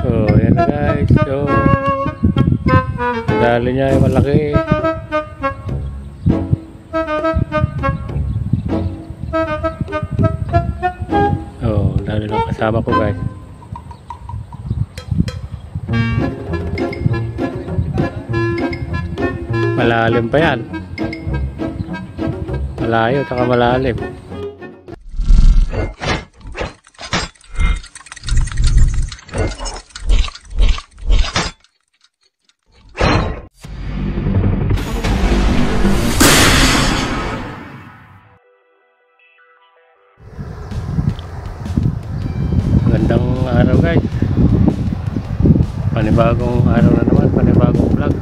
So yan na guys, so dali niya ay malaki. Oh, dali lang kasama ko guys. Malalim pa yan. Malayo, taka malalim. Gandang araw guys. Panibagong araw na naman, panibagong vlog.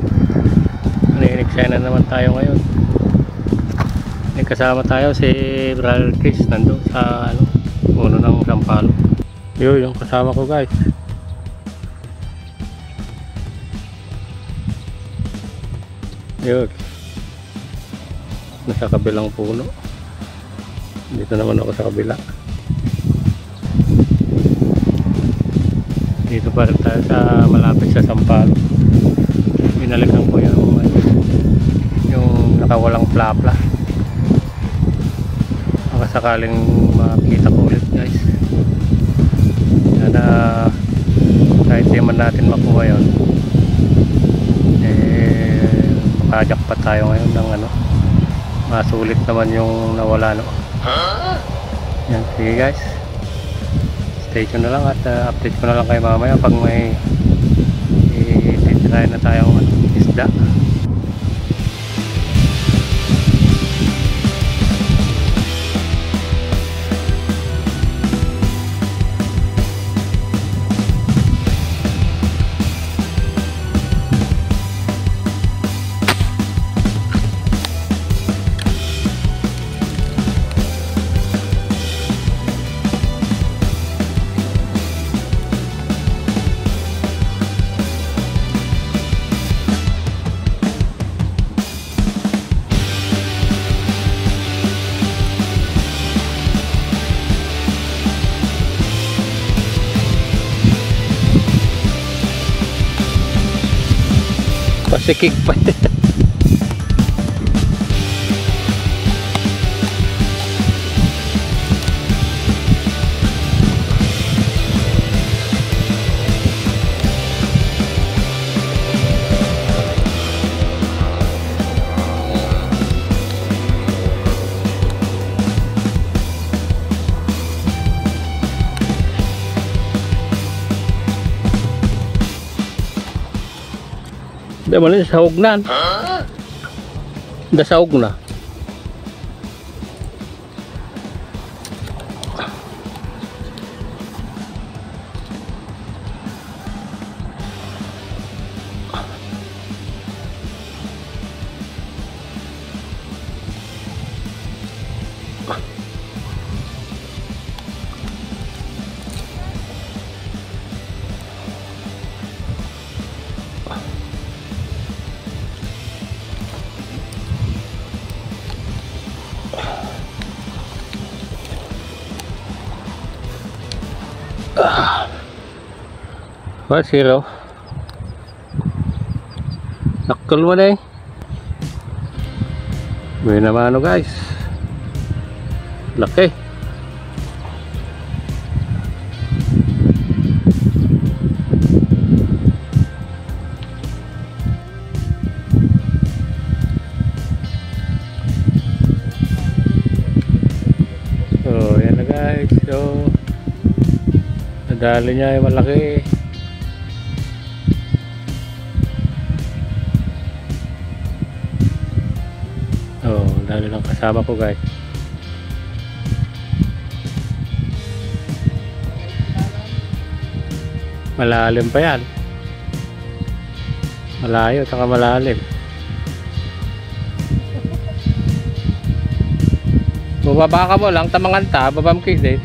Nag-excited na naman tayo ngayon. May kasama tayo si Brother Chris nandun sa puno ng sampalo. Yun yung kasama ko guys. Yun. Nasa kabilang puno. Dito naman ako sa kabila. Dito pa rin tayo sa malapit sa sampalo. Binalikan ko yung nakawalang plapla. Baka sakaling makita ko ulit guys. Sana kahit di man natin makuha yun, makajakpat tayo ngayon ng masulit naman yung nawala yan. Sige guys, stay tuned na lang at update ko na lang kayo mamaya pag may titirahin na tayong isda. Pasikik pa. Hindi mo lang sahog na. Hindi sahog na. What, zero? Naktul mo na eh. May naman guys. Laki. So yan na guys. So nadali niya ay malaki. Oh, dali lang kasama ko guys. Malalim pa yan. Malayo, saka malalim. Bubaba ka mo lang, tamanganta, babam kids eh.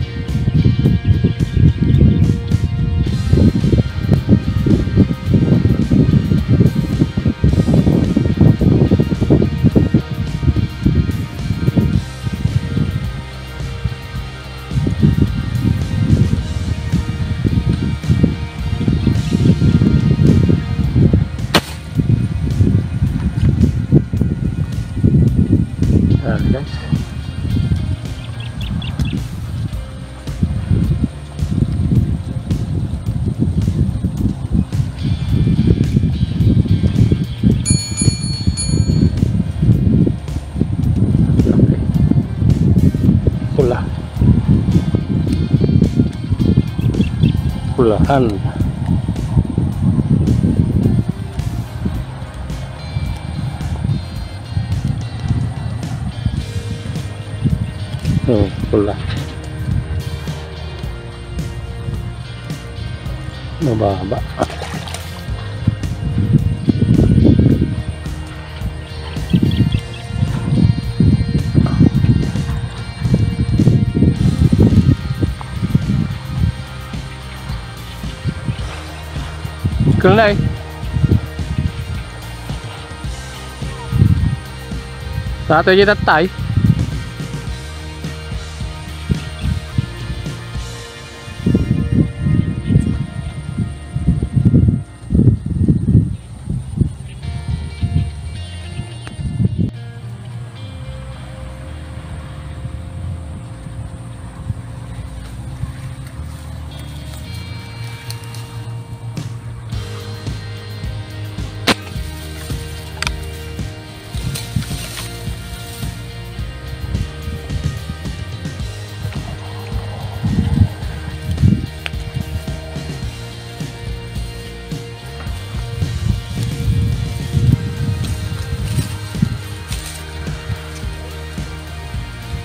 Pulahan. Oh, pula. Mababa. Kelai. Satu aja tatai.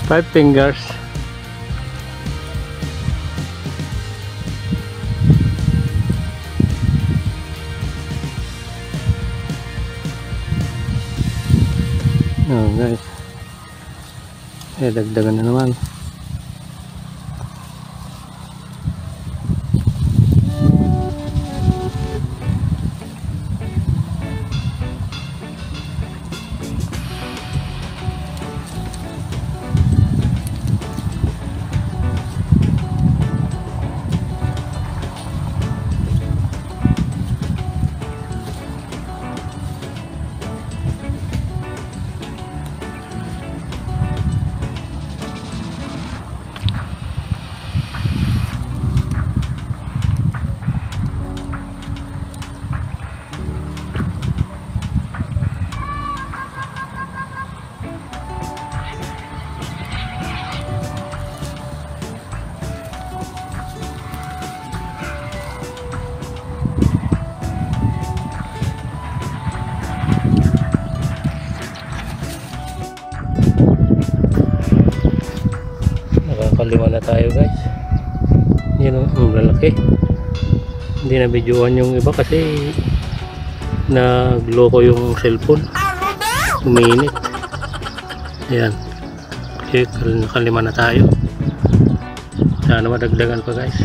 Five fingers. Oh guys, dagdagan na naman. Nakalima na tayo guys. Yun o, ang lalaki. Hindi na videoan yung iba kasi nagloko yung cellphone, uminit. Ayan, okay, nakalima na tayo. Sana madagdagan pa guys.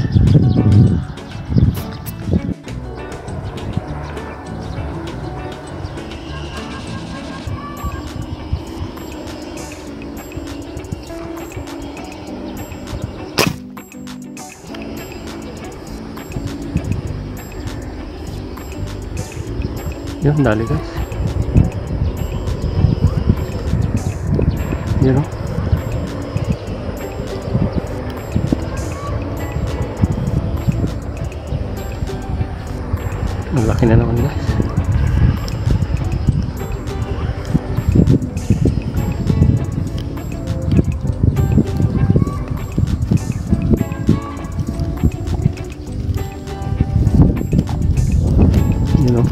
Yun, dali guys. Yun o. Ang laki na naman guys. Yun o.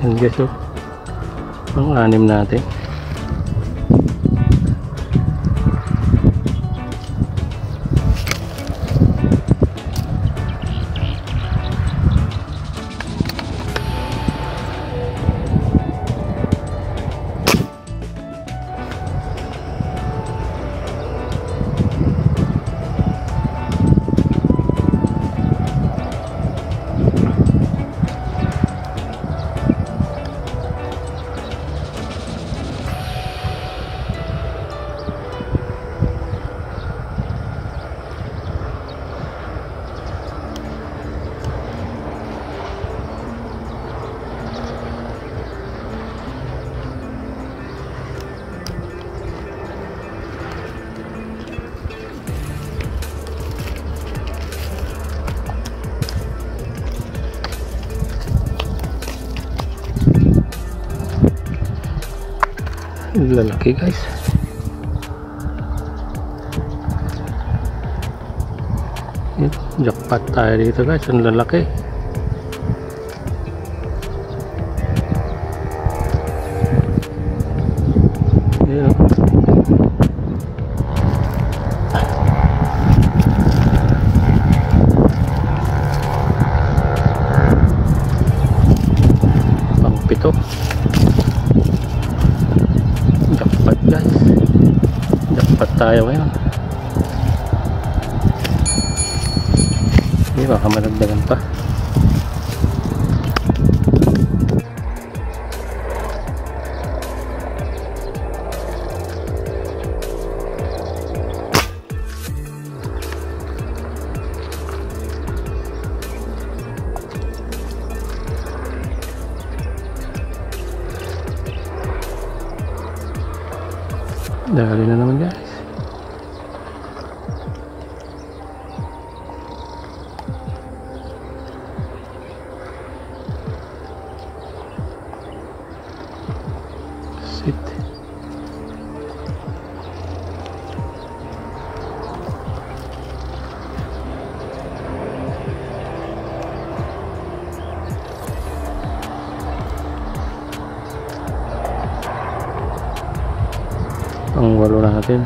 Yan guys, oh, ang anim natin. Lalaki guys. Jackpot tayo dito guys. Ang lalaki. Ayan, oh. Pang-pito. Jackpot guys. Jackpot tayo ngayon. Hindi, baka managdagan pa. Dali na naman guys. Sit. Ang walo natin.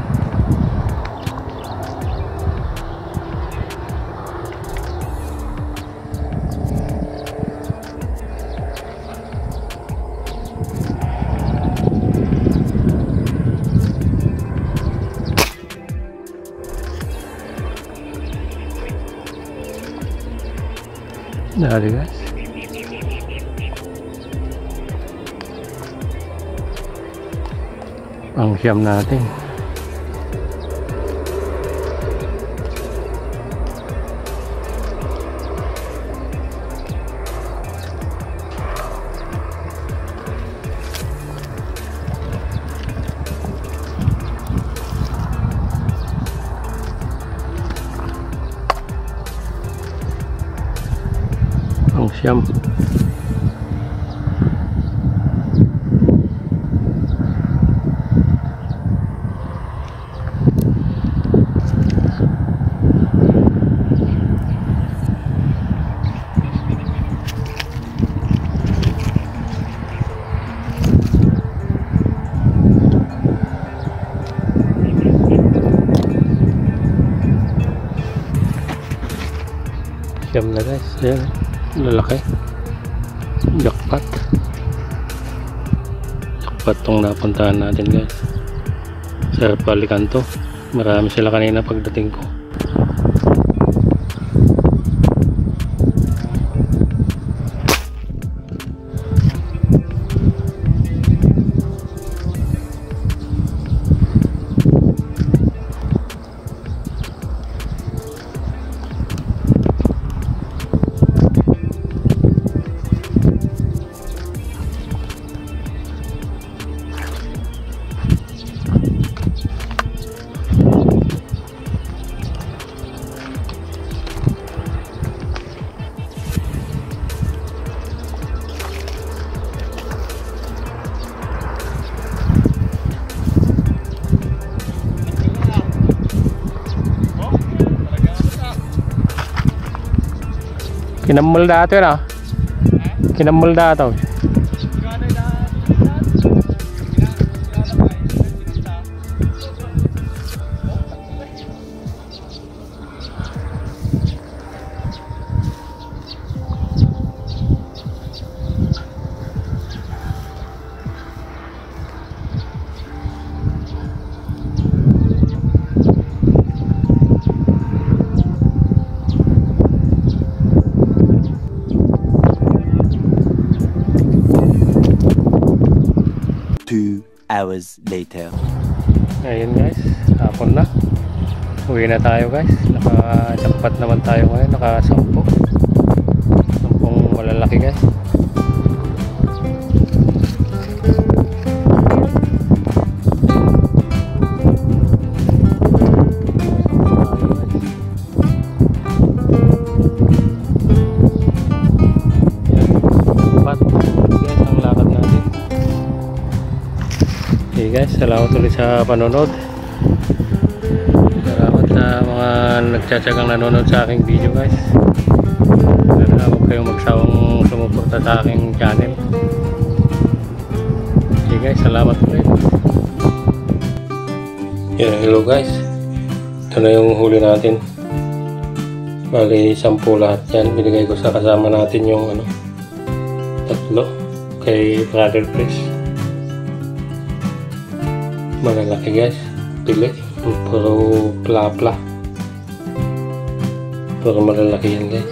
Dali guys. Ang siyam natin. Ang siyam. Siyam na guys. Ayan, lalaki. Jackpot. Jackpot tong napuntahan natin guys. Sa Palicanto. Marami sila kanina pagdating ko. Kinamul dato na. Kinamul dato. Hours later. Ayun guys, hapon na. Uwi na tayo guys. Naka-jackpot naman tayo ngayon. Naka-10. 10 malalaki guys. Okay guys, salamat ulit sa panonood. Salamat sa mga nagtsatsagang nanonood sa aking video guys. Sana huwag kayong magsawang sumuporta sa aking channel. Okay guys, salamat ulit. Yan, hello guys. Ito na yung huli natin. Bali 10 lahat yan. Binigay ko sa kasama natin yung ano, 3 kay Brother Chris. Malalaki guys. Pili. Puro pla-pla. Puro malalaki yan guys.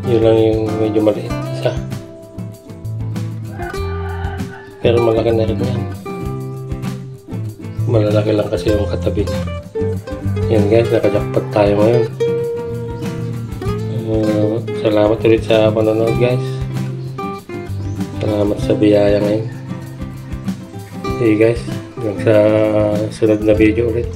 Yun lang yung medyo maliit. Isa. Pero malaki na rin yan. Malalaki lang kasi yung katabi. Yan guys, nakajakpat tayo ngayon. Salamat ulit sa panonood guys. Salamat sa biyaya ngayon. Okay guys, hanggang sa sunod na video ulit.